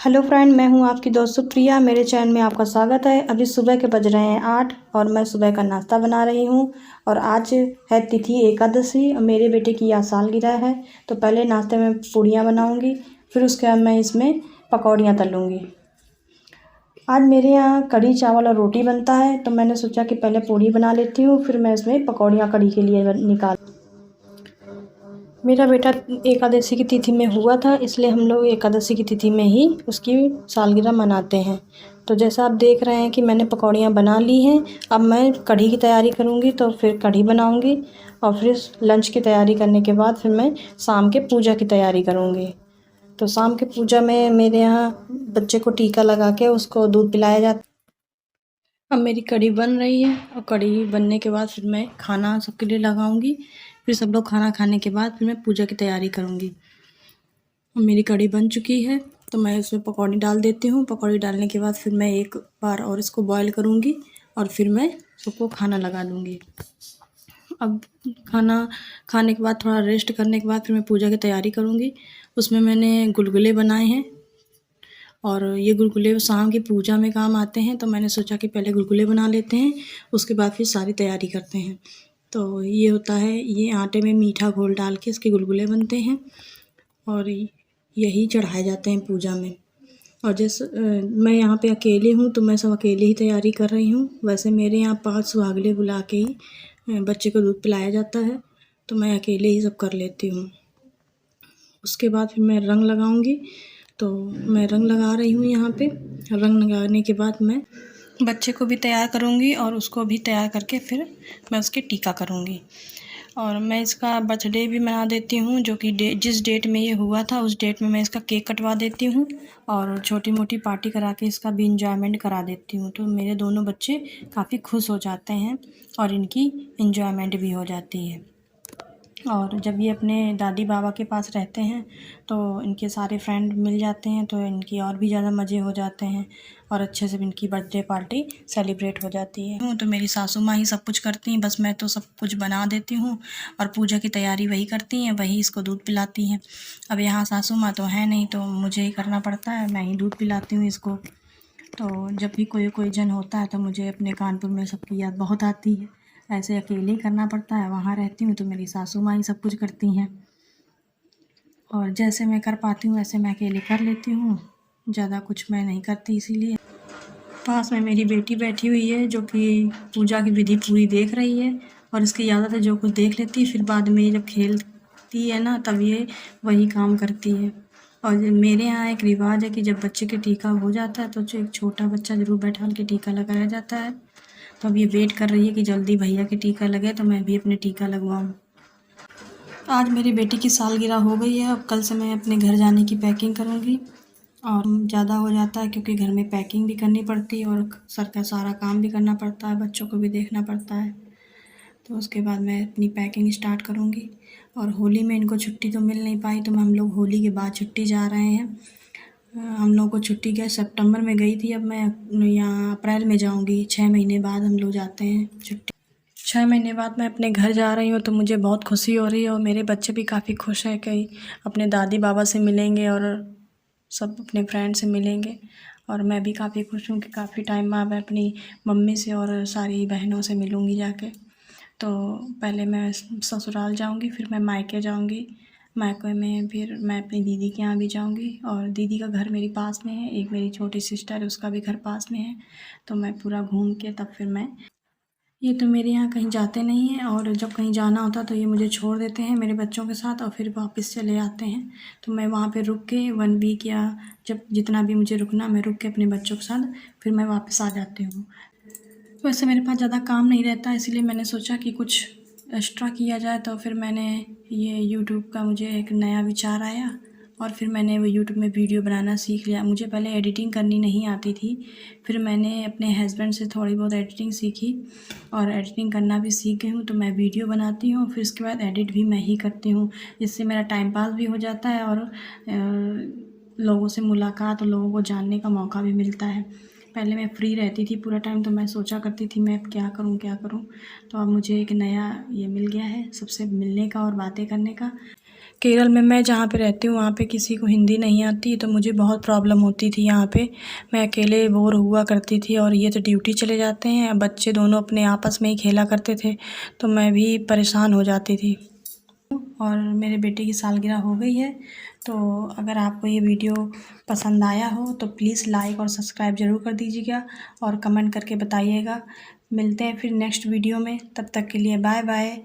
Hello friend, मैं हूं आपकी दोस्त सुप्रिया। मेरे चैनल में आपका स्वागत है। अभी सुबह के बज रहे हैं 8 और मैं सुबह का नाश्ता बना रही हूं। और आज है तिथि एकादशी और मेरे बेटे की आज सालगिरह है। तो पहले नाश्ते में पूड़ियाँ बनाऊंगी, फिर उसके बाद मैं इसमें पकौड़ियाँ तलूँगी। आज मेरे यहाँ कढ़ी चावल और रोटी बनता है, तो मैंने सोचा कि पहले पूड़ी बना लेती हूँ, फिर मैं इसमें पकौड़ियाँ कढ़ी के लिए निकाल। मेरा बेटा एकादशी की तिथि में हुआ था, इसलिए हम लोग एकादशी की तिथि में ही उसकी सालगिरह मनाते हैं। तो जैसा आप देख रहे हैं कि मैंने पकौड़ियाँ बना ली हैं। अब मैं कढ़ी की तैयारी करूँगी, तो फिर कढ़ी बनाऊँगी और फिर लंच की तैयारी करने के बाद फिर मैं शाम के पूजा की तैयारी करूँगी। तो शाम की पूजा में मेरे यहाँ बच्चे को टीका लगा के उसको दूध पिलाया जाता। अब मेरी कढ़ी बन रही है और कढ़ी बनने के बाद फिर मैं खाना सबके लिए लगाऊंगी। फिर सब लोग खाना खाने के बाद फिर मैं पूजा की तैयारी करूंगी। अब मेरी कढ़ी बन चुकी है, तो मैं उसमें पकौड़ी डाल देती हूँ। पकौड़ी डालने के बाद फिर मैं एक बार और इसको बॉईल करूँगी और फिर मैं सबको खाना लगा दूँगी। अब खाना खाने के बाद थोड़ा रेस्ट करने के बाद फिर मैं पूजा की तैयारी करूँगी। उसमें मैंने गुलगुले बनाए हैं और ये गुलगुले शाम की पूजा में काम आते हैं, तो मैंने सोचा कि पहले गुलगुले बना लेते हैं, उसके बाद फिर सारी तैयारी करते हैं। तो ये होता है, ये आटे में मीठा घोल डाल के इसके गुलगुले बनते हैं और यही चढ़ाए जाते हैं पूजा में। और जैसे मैं यहाँ पे अकेले हूँ, तो मैं सब अकेले ही तैयारी कर रही हूँ। वैसे मेरे यहाँ 5 सुहागले बुला के ही बच्चे को दूध पिलाया जाता है, तो मैं अकेले ही सब कर लेती हूँ। उसके बाद फिर मैं रंग लगाऊंगी, तो मैं रंग लगा रही हूँ यहाँ पे। रंग लगाने के बाद मैं बच्चे को भी तैयार करूँगी और उसको भी तैयार करके फिर मैं उसके टीका करूँगी। और मैं इसका बर्थडे भी मना देती हूँ, जो कि जिस डेट में ये हुआ था उस डेट में मैं इसका केक कटवा देती हूँ और छोटी मोटी पार्टी करा के इसका भी इंजॉयमेंट करा देती हूँ। तो मेरे दोनों बच्चे काफ़ी खुश हो जाते हैं और इनकी इंजॉयमेंट भी हो जाती है। और जब ये अपने दादी बाबा के पास रहते हैं, तो इनके सारे फ्रेंड मिल जाते हैं, तो इनकी और भी ज़्यादा मज़े हो जाते हैं और अच्छे से इनकी बर्थडे पार्टी सेलिब्रेट हो जाती है। तो मेरी सासू माँ ही सब कुछ करती हैं, बस मैं तो सब कुछ बना देती हूँ और पूजा की तैयारी वही करती हैं, वही इसको दूध पिलाती हैं। अब यहाँ सासू माँ तो है नहीं, तो मुझे ही करना पड़ता है, मैं ही दूध पिलाती हूँ इसको। तो जब भी कोई जन होता है, तो मुझे अपने कानपुर में सबकी याद बहुत आती है। ऐसे अकेले ही करना पड़ता है, वहाँ रहती हूँ तो मेरी सासू माँ ही सब कुछ करती हैं और जैसे मैं कर पाती हूँ वैसे मैं अकेले कर लेती हूँ, ज़्यादा कुछ मैं नहीं करती। इसीलिए पास में मेरी बेटी बैठी हुई है, जो कि पूजा की विधि पूरी देख रही है और इसकी आदत है जो कुछ देख लेती है, फिर बाद में जब खेलती है ना, तब ये वही काम करती है। और मेरे यहाँ एक रिवाज है कि जब बच्चे के टीका हो जाता है, तो जो एक छोटा बच्चा ज़रूर बैठा के टीका लगाया जाता है। तो अब ये वेट कर रही है कि जल्दी भैया के टीका लगे, तो मैं भी अपने टीका लगवाऊँ। आज मेरी बेटी की सालगिरह हो गई है, अब कल से मैं अपने घर जाने की पैकिंग करूँगी और ज़्यादा हो जाता है क्योंकि घर में पैकिंग भी करनी पड़ती है और सर का सारा काम भी करना पड़ता है, बच्चों को भी देखना पड़ता है। तो उसके बाद मैं अपनी पैकिंग स्टार्ट करूँगी। और होली में इनको छुट्टी तो मिल नहीं पाई, तो हम लोग होली के बाद छुट्टी जा रहे हैं। हम लोग को छुट्टी क्या सितंबर में गई थी, अब मैं यहाँ अप्रैल में जाऊँगी। 6 महीने बाद हम लोग जाते हैं छुट्टी। 6 महीने बाद मैं अपने घर जा रही हूँ, तो मुझे बहुत खुशी हो रही है और मेरे बच्चे भी काफ़ी खुश हैं कि अपने दादी बाबा से मिलेंगे और सब अपने फ्रेंड से मिलेंगे। और मैं भी काफ़ी खुश हूँ कि काफ़ी टाइम बाद मैं अपनी मम्मी से और सारी बहनों से मिलूँगी जाके। तो पहले मैं ससुराल जाऊँगी, फिर मैं मायके जाऊँगी। मायके में फिर मैं अपनी दीदी के यहाँ भी जाऊँगी और दीदी का घर मेरे पास में है। एक मेरी छोटी सिस्टर है, उसका भी घर पास में है, तो मैं पूरा घूम के तब फिर मैं ये तो मेरे यहाँ कहीं जाते नहीं हैं और जब कहीं जाना होता तो ये मुझे छोड़ देते हैं मेरे बच्चों के साथ और फिर वापस चले आते हैं। तो मैं वहाँ पे रुक के 1 वीक या जब जितना भी मुझे रुकना, मैं रुक के अपने बच्चों के साथ फिर मैं वापस आ जाती हूँ। वैसे मेरे पास ज़्यादा काम नहीं रहता, इसीलिए मैंने सोचा कि कुछ एक्स्ट्रा किया जाए। तो फिर मैंने ये यूट्यूब का मुझे एक नया विचार आया और फिर मैंने वो यूट्यूब में वीडियो बनाना सीख लिया। मुझे पहले एडिटिंग करनी नहीं आती थी, फिर मैंने अपने हस्बैंड से थोड़ी बहुत एडिटिंग सीखी और एडिटिंग करना भी सीख गई हूँ। तो मैं वीडियो बनाती हूँ, फिर उसके बाद एडिट भी मैं ही करती हूँ। इससे मेरा टाइम पास भी हो जाता है और लोगों से मुलाकात और लोगों को जानने का मौका भी मिलता है। पहले मैं फ्री रहती थी पूरा टाइम, तो मैं सोचा करती थी मैं अब क्या करूँ क्या करूँ। तो अब मुझे एक नया ये मिल गया है सबसे मिलने का और बातें करने का। केरल में मैं जहाँ पे रहती हूँ वहाँ पे किसी को हिंदी नहीं आती, तो मुझे बहुत प्रॉब्लम होती थी यहाँ पे। मैं अकेले बोर हुआ करती थी और ये तो ड्यूटी चले जाते हैं, बच्चे दोनों अपने आपस में ही खेला करते थे, तो मैं भी परेशान हो जाती थी। और मेरे बेटे की सालगिरह हो गई है, तो अगर आपको ये वीडियो पसंद आया हो तो प्लीज़ लाइक और सब्सक्राइब ज़रूर कर दीजिएगा और कमेंट करके बताइएगा। मिलते हैं फिर नेक्स्ट वीडियो में, तब तक के लिए बाय बाय।